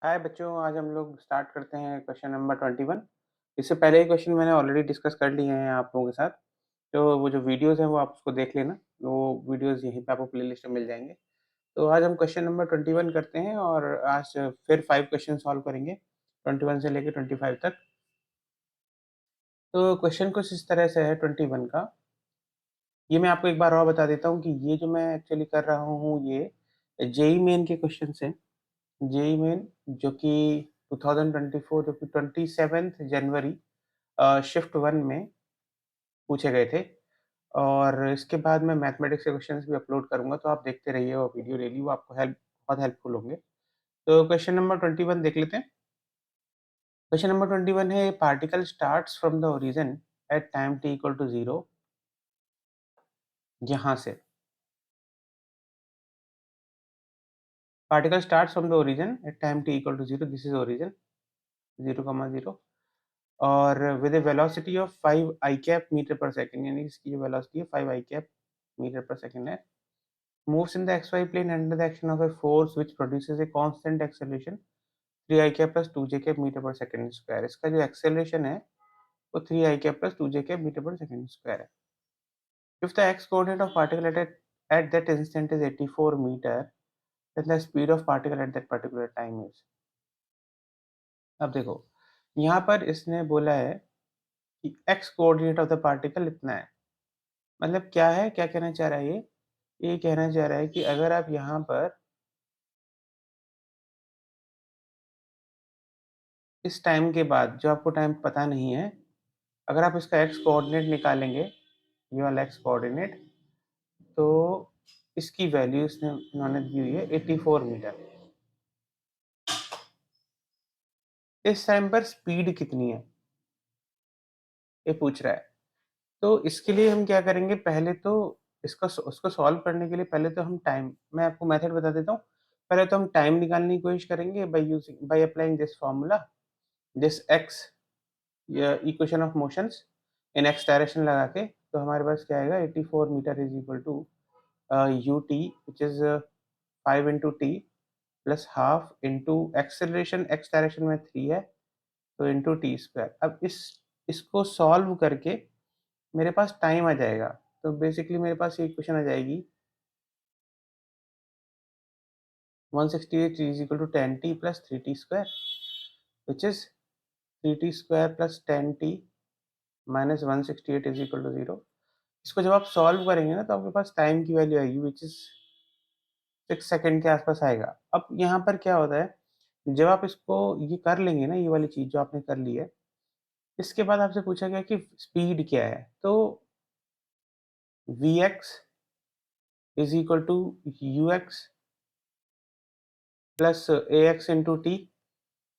हाय बच्चों, आज हम लोग स्टार्ट करते हैं क्वेश्चन नंबर 21। इससे पहले ही क्वेश्चन मैंने ऑलरेडी डिस्कस कर लिए हैं आप लोगों के साथ। तो वो जो वीडियोस हैं वो आप उसको देख लेना। वो वीडियोस यहीं पे आपको प्लेलिस्ट में मिल जाएंगे। तो आज हम क्वेश्चन नंबर 21 करते हैं और आज फिर 5 क्वेश्चन सॉल्व करेंगे 21 से लेकर 25 तक। तो क्वेश्चन कुछ इस तरह से है 21 का। ये मैं आपको एक बार और बता देता हूँ कि ये जो मैं एक्चुअली कर रहा हूँ ये जेई मेन के क्वेश्चन है। जेई मेन जो कि 2024 जो कि 27 जनवरी शिफ्ट 1 में पूछे गए थे। और इसके बाद मैं मैथमेटिक्स के क्वेश्चंस भी अपलोड करूँगा, तो आप देखते रहिए वो वीडियो डेली, वो आपको बहुत हेल्पफुल होंगे। तो क्वेश्चन नंबर 21 देख लेते हैं। क्वेश्चन नंबर 21 है, particle starts from the origin at time t equal to 0। यहाँ से particle starts from the origin at time t equal to 0, this is origin 0,0 और with a velocity of 5 I cap meter per second, यानी इसकी जो velocity है 5 I cap meter per second है। Moves in the xy plane under the action of a force which produces a constant acceleration 3 i cap plus 2 j cap meter per second square। इसका जो acceleration है वो 3 i cap plus 2 j cap meter per second square है। If the x coordinate of particle at that instant is 84 meter, then the speed of particle at that particular time is। अब देखो, यहाँ पर इसने बोला है कि x coordinate of the particle इतना है। मतलब क्या है, क्या कहना चाह रहा है ये कहना चाह रहा है कि अगर आप यहाँ पर इस टाइम के बाद, जो आपको टाइम पता नहीं है, अगर आप इसका एक्स कोऑर्डिनेट निकालेंगे, ये वाला एक्स कोऑर्डिनेट, तो इसकी वैल्यू इसने इन्होंने दी हुई है 84 मीटर। इस टाइम पर स्पीड कितनी है ये पूछ रहा है। तो इसके लिए हम क्या करेंगे, पहले तो उसको सॉल्व करने के लिए पहले तो हम टाइम, मैं आपको मेथड बता देता हूँ। पहले तो हम टाइम निकालने की कोशिश करेंगे by applying this formula, this x equation of motions in x direction लगा के। तो हमारे पास क्या आएगा, 84 meter is equal to u t which is 5 into t plus half into acceleration x direction में 3 है, तो इंटू टी स्क्वायर। अब इसको सॉल्व करके मेरे पास टाइम आ जाएगा। तो बेसिकली मेरे पास ये इक्वेशन आ जाएगी 168 is equal to 10t plus 3t square which is 3t square plus 10t minus 168 is equal to 0। इसको जब आप सॉल्व करेंगे ना, तो आपके पास टाइम की वैल्यू आएगी विच इज 6 सेकंड के आसपास आएगा। अब यहाँ पर क्या होता है, जब आप इसको ये कर लेंगे ना, ये वाली चीज जो आपने कर ली है, इसके बाद आपसे पूछा गया कि स्पीड क्या है। तो v x is equal to u x plus a x into t,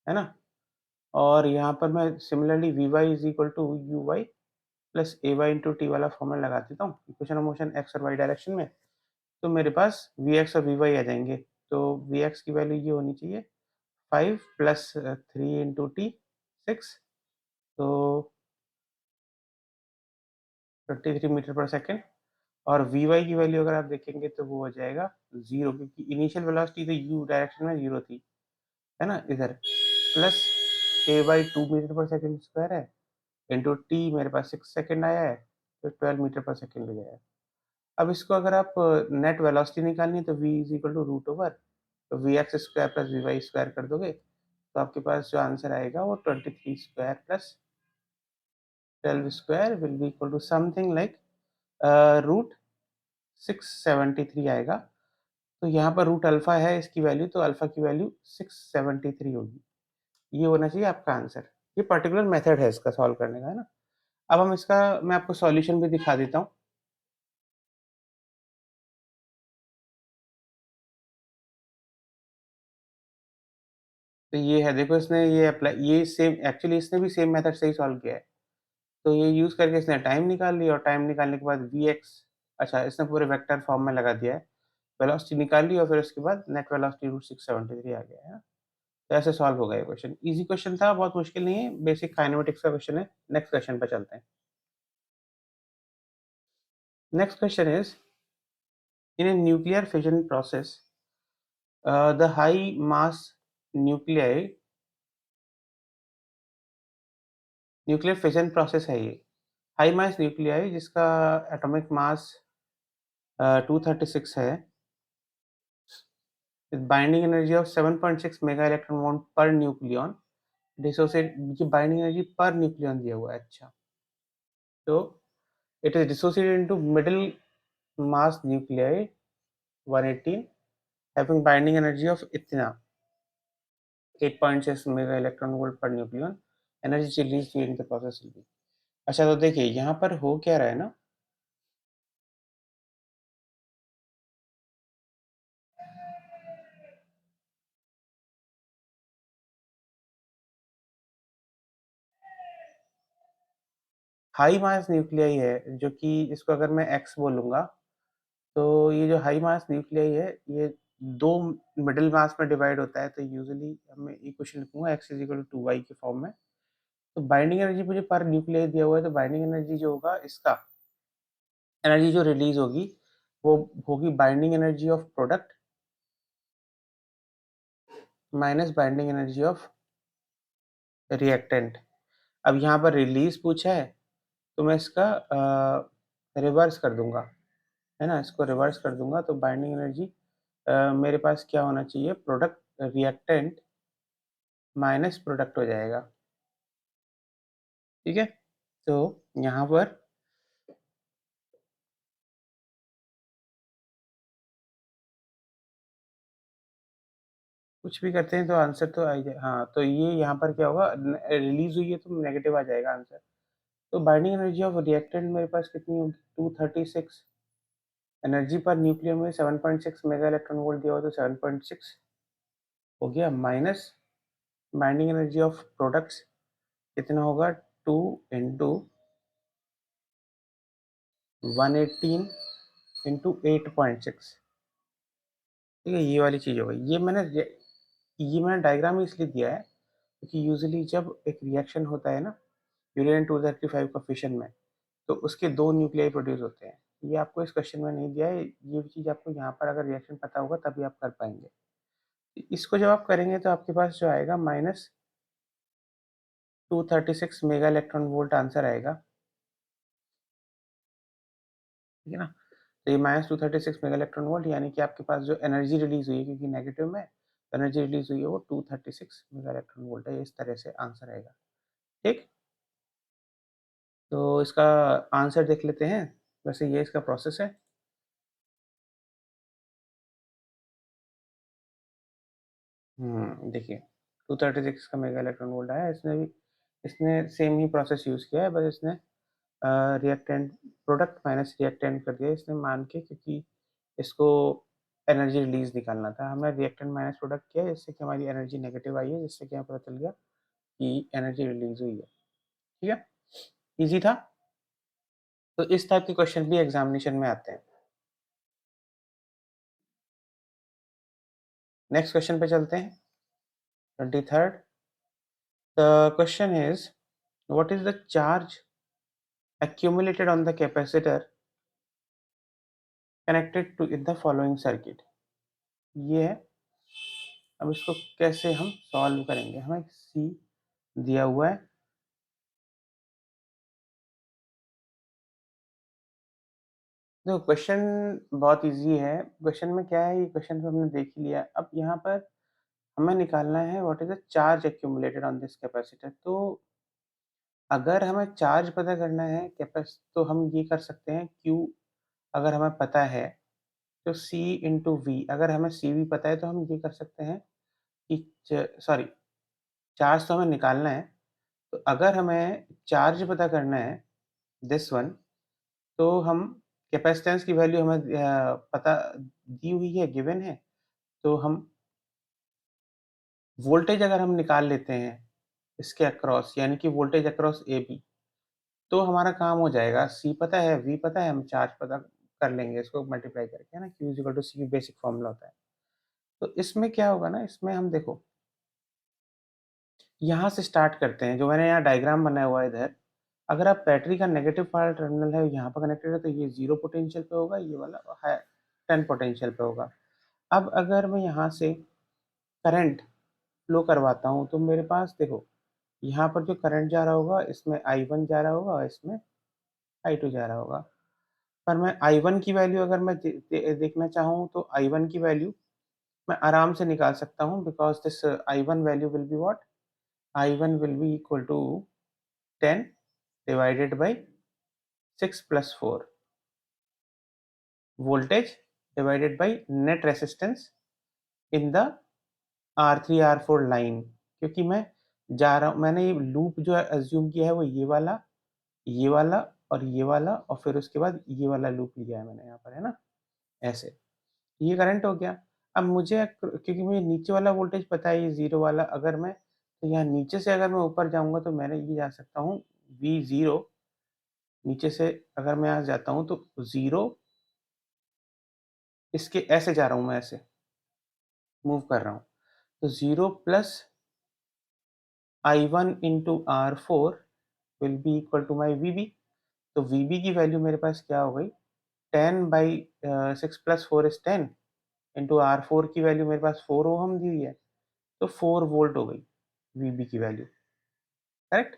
है ना। और यहाँ पर मैं similarly v y is equal to u y plus a y into t वाला फॉर्मूला लगा देता हूँ इक्वेशन ऑफ मोशन एक्स और वाई डायरेक्शन में। तो मेरे पास वी एक्स और वी वाई आ जाएंगे। तो वी एक्स की वैल्यू ये होनी चाहिए 5 प्लस 3 इंटू टी 6, तो 23 मीटर पर सेकेंड। और वी वाई की वैल्यू अगर आप देखेंगे तो वो हो जाएगा 0, क्योंकि इनिशियल वेलोसिटी तो यू डायरेक्शन में 0 थी, है ना, इधर। प्लस ए बाई 2 मीटर पर सेकेंड स्क्वायर है इंटू टी, मेरे पास 6 सेकेंड आया है, तो 12 मीटर पर सेकेंड हो जाएगा। अब इसको अगर आप नेट वेलोसिटी निकालनी है तो v is equal to root over, तो v x square plus v y square कर दोगे, तो आपके पास जो आंसर आएगा वो 23 square plus 12 square will be equal to something like root 673 आएगा। तो यहाँ पर रूट अल्फा है इसकी वैल्यू, तो अल्फा की वैल्यू 673 होगी। ये होना चाहिए आपका आंसर। ये पर्टिकुलर मेथड है इसका सॉल्व करने का, है ना। अब हम इसका, मैं आपको सॉल्यूशन भी दिखा देता हूँ। तो ये है, देखो इसने ये अप्लाई, ये सेम एक्चुअली इसने भी सेम मेथड से ही सॉल्व किया है। तो ये यूज करके इसने टाइम निकाल ली, और टाइम निकालने के बाद वी एक्स, अच्छा इसने पूरे वेक्टर फॉर्म में लगा दिया है, वेलोसिटी निकाल ली और फिर उसके बाद नेट वेलोसिटी रूट 673 आ गया है। तो ऐसे सॉल्व होगा ये क्वेश्चन। इजी क्वेश्चन था, बहुत मुश्किल नहीं है, बेसिक काइनेमेटिक्स का क्वेश्चन है। नेक्स्ट क्वेश्चन पे चलते हैं। Next question is, in a nuclear fission process the high mass nuclei, nuclear fission process है ये। हाई मास न्यूक्लियाई जिसका एटॉमिक मास 236 है, binding energy of 7.6 mega electron volt per nucleon, dissociate, ये binding energy per nucleon दिया हुआ है। अच्छा, तो it is dissociated into middle mass nuclei 118 having binding energy of इतना 8.6 mega electron volt per nucleon, energy release during the process will be. अच्छा, तो देखिए यहाँ पर हो क्या रहा है ना, हाई मास न्यूक्लियाई है, जो कि इसको अगर मैं एक्स बोलूंगा, तो ये जो हाई मास न्यूक्लियाई है, ये दो मिडिल मास में डिवाइड होता है। तो यूजुअली मैं इक्वेशन लिखूंगा x is equal to 2y के फॉर्म में। तो बाइंडिंग एनर्जी मुझे पर न्यूक्लियाई दिया हुआ है, तो बाइंडिंग एनर्जी जो होगा, इसका एनर्जी जो रिलीज होगी वो होगी binding energy of product minus binding energy of reactant. अब यहाँ पर रिलीज पूछा है, तो मैं इसका रिवर्स कर दूंगा, है ना, इसको रिवर्स कर दूंगा। तो बाइंडिंग एनर्जी मेरे पास क्या होना चाहिए, प्रोडक्ट रिएक्टेंट माइनस प्रोडक्ट हो जाएगा। ठीक है, तो यहाँ पर कुछ भी करते हैं तो आंसर तो आ जाए। हाँ, तो ये यहाँ पर क्या होगा, रिलीज हुई है तो नेगेटिव आ जाएगा आंसर। तो बाइंडिंग एनर्जी ऑफ रिएक्टेंट मेरे पास कितनी होगी, 236। एनर्जी पर न्यूक्लियर में 7.6 मेगा इलेक्ट्रॉन वोल्ट दिया हुआ, तो 7.6 हो गया, minus binding energy of products कितना होगा, 2 इंटू 118 इंटू 8.6। ठीक है, ये वाली चीज़ हो गई। ये मैंने डायग्राम इसलिए दिया है क्योंकि यूजुअली जब एक रिएक्शन होता है ना, यूरेनियम 235 का फिशन में, तो उसके दो न्यूक्लियाई प्रोड्यूस होते हैं। ये आपको इस क्वेश्चन में नहीं दिया है, ये चीज़ आपको यहाँ पर अगर रिएक्शन पता होगा तभी आप कर पाएंगे। इसको जब आप करेंगे तो आपके पास जो आएगा minus 236 mega electron volt answer आएगा। ठीक है ना, तो ये माइनस 236 मेगा इलेक्ट्रॉन वोल्ट, यानी कि आपके पास जो एनर्जी रिलीज हुई है, क्योंकि नेगेटिव में एनर्जी रिलीज हुई है वो 236 मेगा इलेक्ट्रॉन वोल्ट है। इस तरह से आंसर आएगा। ठीक, तो इसका आंसर देख लेते हैं। वैसे ये इसका प्रोसेस है। देखिए 236 का मेगा इलेक्ट्रॉन वोल्ट आया, इसने सेम ही प्रोसेस यूज किया है, बस इसने रिएक्टेंट प्रोडक्ट माइनस रिएक्टेंट कर दिया इसने मान के, क्योंकि इसको एनर्जी रिलीज निकालना था। हमने रिएक्टेंट माइनस प्रोडक्ट किया, जिससे कि हमारी एनर्जी नेगेटिव आई है, जिससे कि हमें पता चल गया कि एनर्जी रिलीज हुई है। ठीक है, इजी था। तो इस टाइप के क्वेश्चन भी एग्जामिनेशन में आते हैं। नेक्स्ट क्वेश्चन पे चलते हैं, 23rd। The question is what is the charge accumulated on the capacitor connected to in the following circuit। ये है। अब इसको कैसे हम सॉल्व करेंगे, हमें सी दिया हुआ है। देखो क्वेश्चन बहुत इजी है। क्वेश्चन में क्या है, ये क्वेश्चन तो हमने देख ही लिया। अब यहाँ पर हमें निकालना है what is the charge accumulated on this capacitor. तो अगर हमें चार्ज पता करना है कैपेस, तो हम ये कर सकते हैं, क्यू अगर हमें पता है तो सी इंटू वी, अगर हमें सी वी पता है तो हम ये कर सकते हैं कि सॉरी, चार्ज तो हमें निकालना है। तो अगर हमें चार्ज पता करना है दिस वन, तो हम कैपेसिटेंस की वैल्यू हमें पता दी हुई है, गिवन है। तो हम वोल्टेज अगर हम निकाल लेते हैं इसके अक्रॉस, यानी कि वोल्टेज अक्रॉस ए बी, तो हमारा काम हो जाएगा। सी पता है, वी पता है, हम चार्ज पता कर लेंगे इसको मल्टीप्लाई करके, है ना। Q is equal to c, basic formula होता है। तो इसमें क्या होगा ना, इसमें हम देखो यहाँ से स्टार्ट करते हैं। जो मैंने यहाँ डायग्राम बनाया हुआ है इधर, अगर आप बैटरी का नेगेटिव वाला टर्मिनल है यहाँ पर कनेक्टेड है, तो ये 0 पोटेंशियल पे होगा, ये वाला है 10 पोटेंशियल पे होगा। अब अगर मैं यहाँ से करंट फ्लो करवाता हूँ तो मेरे पास देखो यहाँ पर जो करंट जा रहा होगा इसमें I1 जा रहा होगा और इसमें I2 जा रहा होगा। पर मैं I1 की वैल्यू अगर मैं देखना चाहूँ तो I1 की वैल्यू मैं आराम से निकाल सकता हूँ because this I1 value will be what? I1 will be equal to 10 divided by 6 plus 4 voltage divided by net resistance in the R3 R4 line, क्योंकि मैं जा रहा हूँ, मैंने ये लूप जो है अज़्यूम किया है वो ये वाला और ये वाला और फिर उसके बाद ये वाला लूप लिया है मैंने यहाँ पर, है ना? ऐसे। ये करंट हो गया। अब मुझे क्योंकि मुझे नीचे वाला वोल्टेज पता है ये 0 वाला, अगर मैं तो यहाँ नीचे से अगर मैं ऊपर जाऊँगा तो मैंने ये जा सकता हूँ V0, नीचे से अगर मैं यहाँ जाता हूँ तो 0 इसके ऐसे जा रहा हूँ मैं, ऐसे मूव कर रहा हूँ। तो 0 plus I1 into R4 will be equal to my VB। तो VB की वैल्यू मेरे पास क्या हो गई? 10 by 6 plus 4 is 10 into R4 की वैल्यू मेरे पास 4 ओहम दी हुई है, तो 4 वोल्ट हो गई VB की वैल्यू, करेक्ट?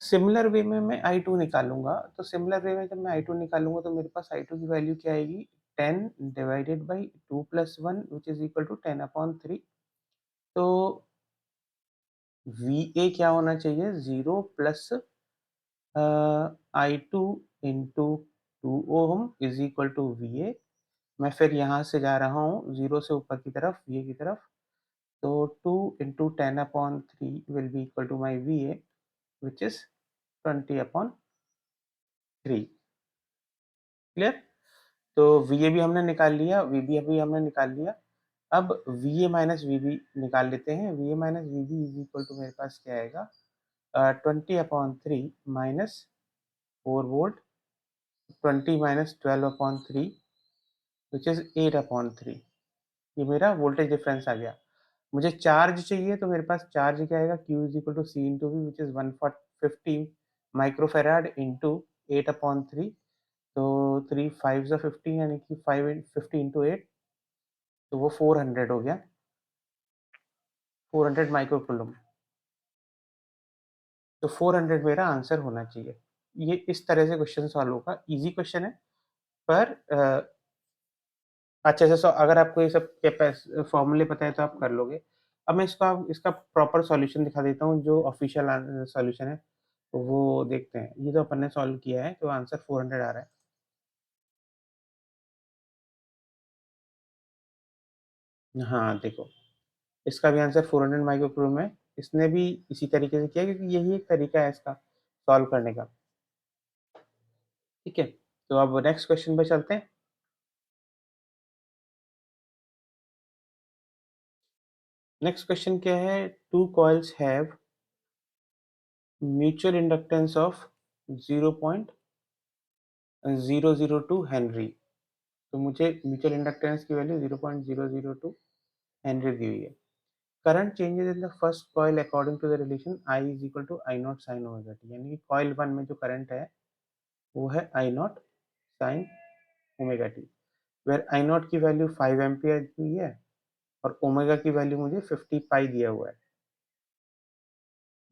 सिमिलर वे में मैं I2 निकालूंगा, तो सिमिलर वे में जब मैं I2 निकालूंगा तो मेरे पास I2 की वैल्यू क्या आएगी? 10 divided by 2 plus 1 which is equal to 10 upon 3। तो VA क्या होना चाहिए? 0 plus I2 into 2 ohm is equal to VA। मैं फिर यहाँ से जा रहा हूँ 0 से ऊपर की तरफ, VA की तरफ, तो 2 into 10 upon 3 will be equal to my VA which is 20 upon 3। Clear? तो VA भी हमने निकाल लिया, VB भी हमने निकाल लिया। अब VA माइनस VB निकाल लेते हैं। VA minus VB is equal to मेरे पास क्या आएगा? 20 upon 3 minus 4 volt, 20 minus 12 upon 3 which is 8 upon 3। ये मेरा वोल्टेज डिफरेंस आ गया। मुझे चार्ज चाहिए तो मेरे पास चार्ज क्या आएगा? Q is equal to C into V which is 150 microfarad into 8 upon 3। तो 3 5 ज़ा 15 यानी कि 50 इंटू 8, तो वो 400 हो गया, 400 माइक्रो कूलम। तो 400 मेरा आंसर होना चाहिए। ये इस तरह से क्वेश्चन सॉल्व होगा। इजी क्वेश्चन है, पर अच्छा अच्छा, अगर आपको ये सब फॉर्मूले पता है तो आप कर लोगे। अब मैं इसका प्रॉपर सॉल्यूशन दिखा देता हूँ, जो ऑफिशियल सॉल्यूशन है, तो वो देखते हैं। ये तो अपन ने सॉल्व किया है, तो आंसर 400 आ रहा है। हाँ देखो, इसका भी आंसर 400 माइक्रो कूलम है। इसने भी इसी तरीके से किया, क्योंकि यही एक तरीका है इसका सॉल्व करने का। ठीक है, तो अब नेक्स्ट क्वेश्चन पे चलते हैं। नेक्स्ट क्वेश्चन क्या है? Two coils have mutual inductance of 0.002 henry. तो मुझे म्यूचुअल इंडक्टेंस की वैल्यू 0.002 हेनरी दी हुई है। Current changes in the first coil according to the relation I is equal to I naught sine omega t, यानी कि कॉइल 1 में जो करंट है वो है I naught sine omega t, where I naught की वैल्यू 5 एम्पियर दी हुई है और ओमेगा की वैल्यू मुझे 50 पाई दिया हुआ है।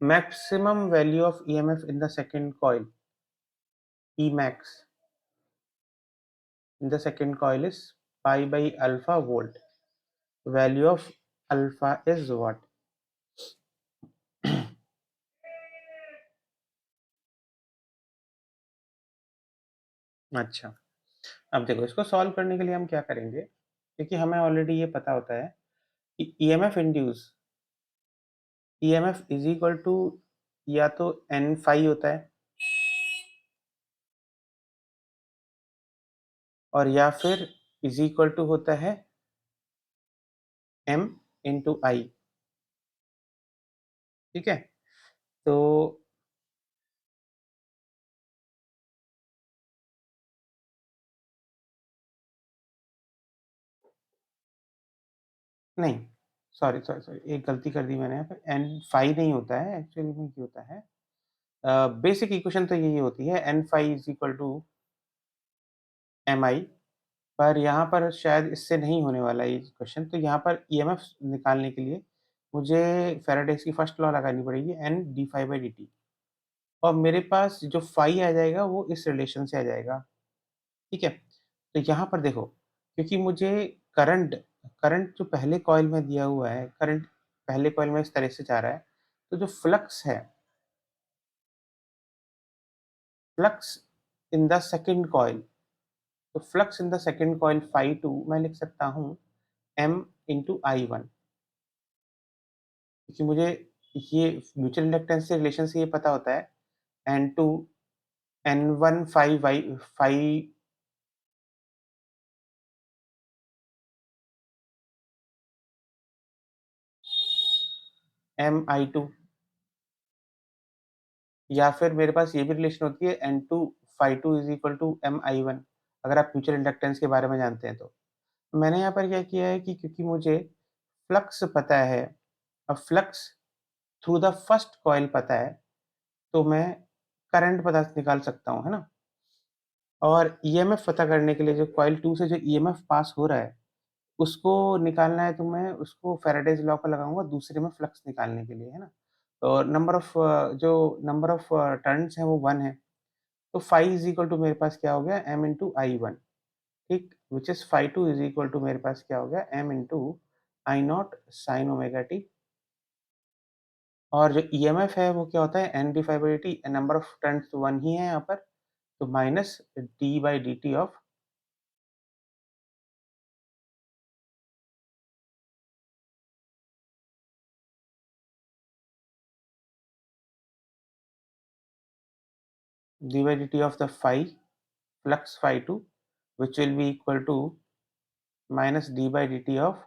Maximum value of EMF in the second coil, E max in the second coil is pi by alpha volt. Value of alpha is what? अच्छा, अब देखो, इसको सॉल्व करने के लिए हम क्या करेंगे, क्योंकि हमें ऑलरेडी ये पता होता है कि EMF इज इक्वल टू या तो N फाई होता है और या फिर इज इक्वल टू होता है M इंटू आई। ठीक है, तो नहीं, सॉरी सॉरी सॉरी, एक गलती कर दी मैंने यहाँ पे। N फाई नहीं होता है, एक्चुअली में क्या होता है, बेसिक इक्वेशन तो यही होती है, N phi is equal to MI। पर यहाँ पर शायद इससे नहीं होने वाला ये क्वेश्चन, तो यहाँ पर EMF निकालने के लिए मुझे फैराडेज की फर्स्ट लॉ लगानी पड़ेगी, n d phi by d t, और मेरे पास जो फाई आ जाएगा वो इस रिलेशन से आ जाएगा, ठीक है। तो यहाँ पर देखो, क्योंकि मुझे करंट करंट जो पहले कॉइल में दिया हुआ है, करंट पहले कॉइल में इस तरह से जा रहा है, तो जो फ्लक्स है, flux in the second coil, तो flux in the second coil phi two मैं लिख सकता हूँ एम इंटू आई वन, क्योंकि मुझे ये म्यूचुअल इंडक्टेंस से रिलेशन से ये पता होता है, N two N one phi y phi M I two, या फिर मेरे पास ये भी रिलेशन होती है N two phi two is equal to M I one, अगर आप म्यूचुअल इंडक्टेंस के बारे में जानते हैं तो। मैंने यहाँ पर क्या किया है कि क्योंकि मुझे फ्लक्स पता है, अब flux through the first coil पता है, तो मैं करंट पता निकाल सकता हूँ, है ना। और ईएमएफ पता करने के लिए जो कॉइल 2 से जो ईएमएफ पास हो रहा है, उसको निकालना है, तो मैं उसको फैराडेज लॉ का लगाऊँगा दूसरे में फ्लक्स निकालने के लिए, है ना। तो नंबर ऑफ टर्न्स हैं वो 1 है, तो फाई इज़ इक्वल टू मेरे पास क्या हो गया एम इंटू आई वन, ठीक, which is phi two is equal to मेरे पास क्या हो गया M into I naught sine omega t, और जो ईएमएफ है वो क्या होता है N d phi by d t, number of turns तो 1 ही है यहाँ पर, तो minus d by d t of d by d t of the phi flux phi 2, which will be equal to minus d by dt of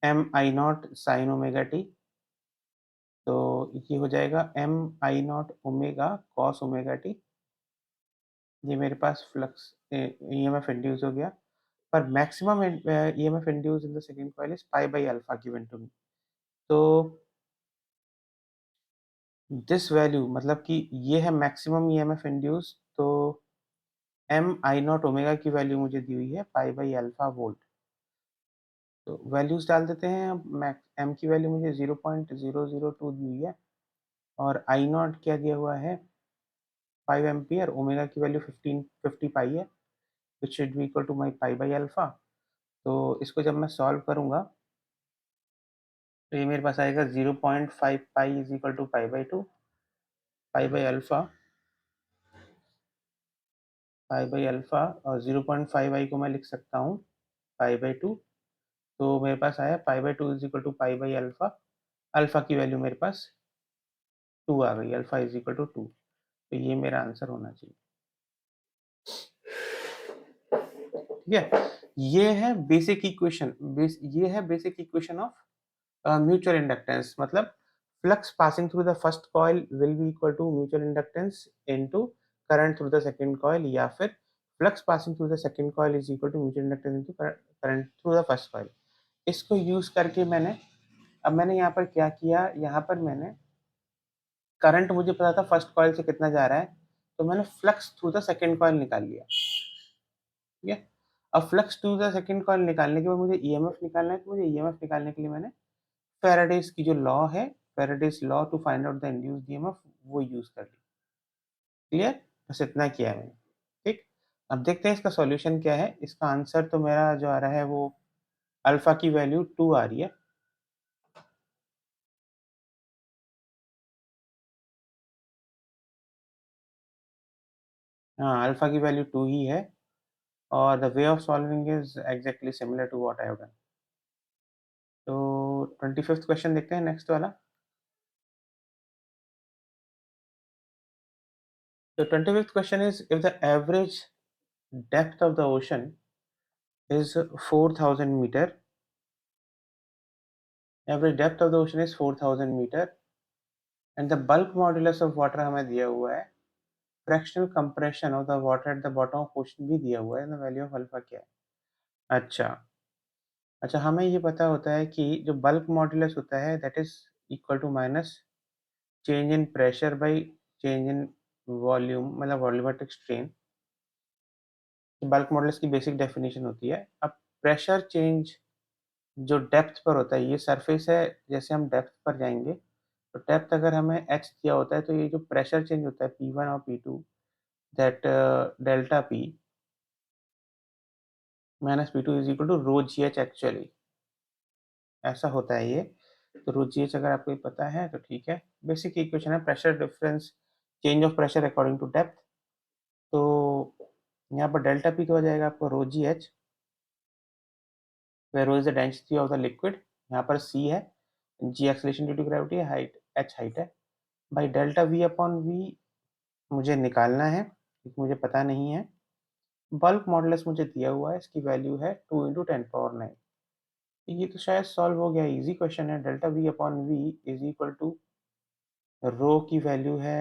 m I naught sin omega t, तो ये हो जाएगा m I naught omega cos omega t, ये मेरे पास flux EMF induce हो गया, पर maximum EMF induce in the second coil is pi by alpha given to me, तो दिस वैल्यू मतलब कि ये है मैक्सिमम ईएमएफ इंड्यूस, तो m I naught ओमेगा की वैल्यू मुझे दी हुई है पाई बाई अल्फा वोल्ट, तो वैल्यूज डाल देते हैं। अब मैक्स एम की वैल्यू मुझे 0.002 दी हुई है, और आई नॉट क्या दिया हुआ है 5 एम्पियर, ओमेगा की वैल्यू 50 पाई है, which should be equal to my pi by alpha. तो इसको जब मैं सॉल्व करूंगा, तो ये मेरे पास आएगा 0.5 pi is equal to pi by two, pi by alpha, pi by alpha, और 0.5 आई को मैं लिख सकता हूँ पाई बाई टू, तो मेरे पास आया pi by two is equal to pi by alpha, alpha की वैल्यू मेरे पास 2 आ गई, अल्फा इज इक्वल टू 2, तो ये मेरा आंसर होना चाहिए, ठीक है। ये है बेसिक इक्वेशन, ये है basic equation of mutual inductance, मतलब flux passing through the first coil will be equal to mutual inductance into current through the second coil, या फिर flux passing through the second coil is equal to mutual inductance into current through the first coil. इसको use करके मैंने यहाँ पर क्या किया, यहाँ पर मैंने करंट मुझे पता था फर्स्ट कॉइल से कितना जा रहा है, तो मैंने flux through the second coil निकाल लिया, ठीक है। अब flux to the second coil निकालने के बाद मुझे ईएमएफ निकालना है, तो मुझे ईएमएफ निकालने के लिए मैंने फैराडेज की जो लॉ है, Faraday's law to find out the induced EMF, वो यूज कर ली, क्लियर, बस इतना किया है मैंने, ठीक। अब देखते हैं इसका सॉल्यूशन क्या है। इसका आंसर तो मेरा जो आ रहा है वो अल्फा की वैल्यू 2 आ रही है, हाँ अल्फा की वैल्यू 2 ही है, और the way of solving is exactly similar to what I have done. तो 25th क्वेश्चन देखते हैं, नेक्स्ट वाला। तो 25th question is if the average depth of the ocean is 4000 meter, average depth of the ocean is 4000 meter, and the bulk modulus of water हमें दिया हुआ है, fractional compression of the water at the bottom of ocean भी दिया हुआ है, the value of alpha क्या है। अच्छा, अच्छा हमें ये पता होता है कि जो bulk modulus होता है that is equal to minus change in pressure by change in volume, मतलब volumetric strain। बल्क मॉडल्स की बेसिक डेफिनेशन होती है, अब प्रेशर चेंज जो डेप्थ पर होता है, ये सरफेस है, जैसे हम डेप्थ पर जाएंगे तो डेप्थ अगर हमें एच दिया होता है तो ये जो प्रेशर चेंज होता है P1 और P2, that delta P minus P2 is equal to rho g h actually, ऐसा होता है ये। तो रो जी एच अगर आपको ये पता है तो ठीक है। बेसिक इक्वेशन है pressure difference, change of pressure according to depth. तो यहाँ पर डेल्टा पी तो हो जाएगा आपको rho g h, where rho is the density of the liquid, यहाँ पर c है, g acceleration due to gravity है, हाइट h हाइट है, भाई डेल्टा v अपॉन v मुझे निकालना है क्योंकि मुझे पता नहीं है। बल्क मॉडुलस मुझे दिया हुआ है, इसकी वैल्यू है 2 इंटू 10 पावर 9। ये तो शायद सॉल्व हो गया, इजी क्वेश्चन है। Delta v upon v is equal to rho की वैल्यू है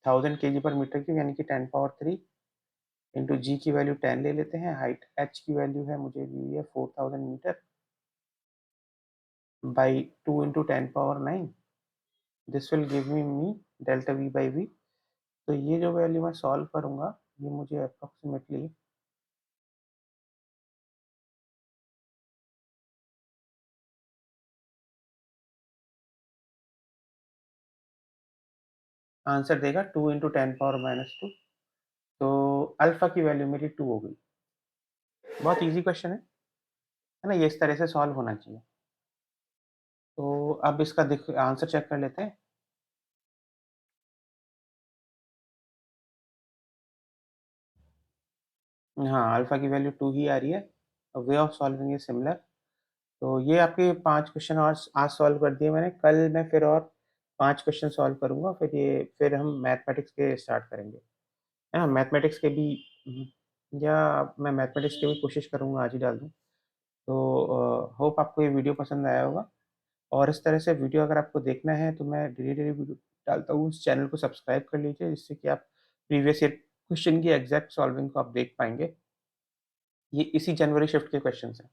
1000 kg/m³ यानी कि 10 पावर 3 इंटू जी की वैल्यू 10 ले लेते हैं, हाइट h की वैल्यू है मुझे दी है 4000 meter by 2 into 10 power 9। This will give me delta v by v. तो ये जो वैल्यू मैं सॉल्व करूंगा ये मुझे अप्रोक्सीमेटली आंसर देगा 2 इंटू 10 पावर-2। तो अल्फा की वैल्यू मेरी 2 हो गई। बहुत इजी क्वेश्चन है ना, ये इस तरह से सॉल्व होना चाहिए। तो अब इसका आंसर चेक कर लेते हैं। हाँ, अल्फा की वैल्यू 2 ही आ रही है। वे ऑफ सॉल्विंग इज सिमिलर। तो ये आपके 5 क्वेश्चन और आज सॉल्व कर दिए मैंने। कल मैं फिर और 5 क्वेश्चन सॉल्व करूंगा, फिर हम मैथमेटिक्स के स्टार्ट करेंगे, है ना। मैथमेटिक्स के भी या मैं मैथमेटिक्स की भी कोशिश करूंगा आज ही डाल दूं। तो होप आपको ये वीडियो पसंद आया होगा। और इस तरह से वीडियो अगर आपको देखना है तो मैं डेली डेली वीडियो डालता हूँ, उस चैनल को सब्सक्राइब कर लीजिए जिससे कि आप प्रीवियस ईयर क्वेश्चन की एग्जैक्ट सॉल्विंग को आप देख पाएंगे। ये इसी जनवरी शिफ्ट के क्वेश्चन हैं।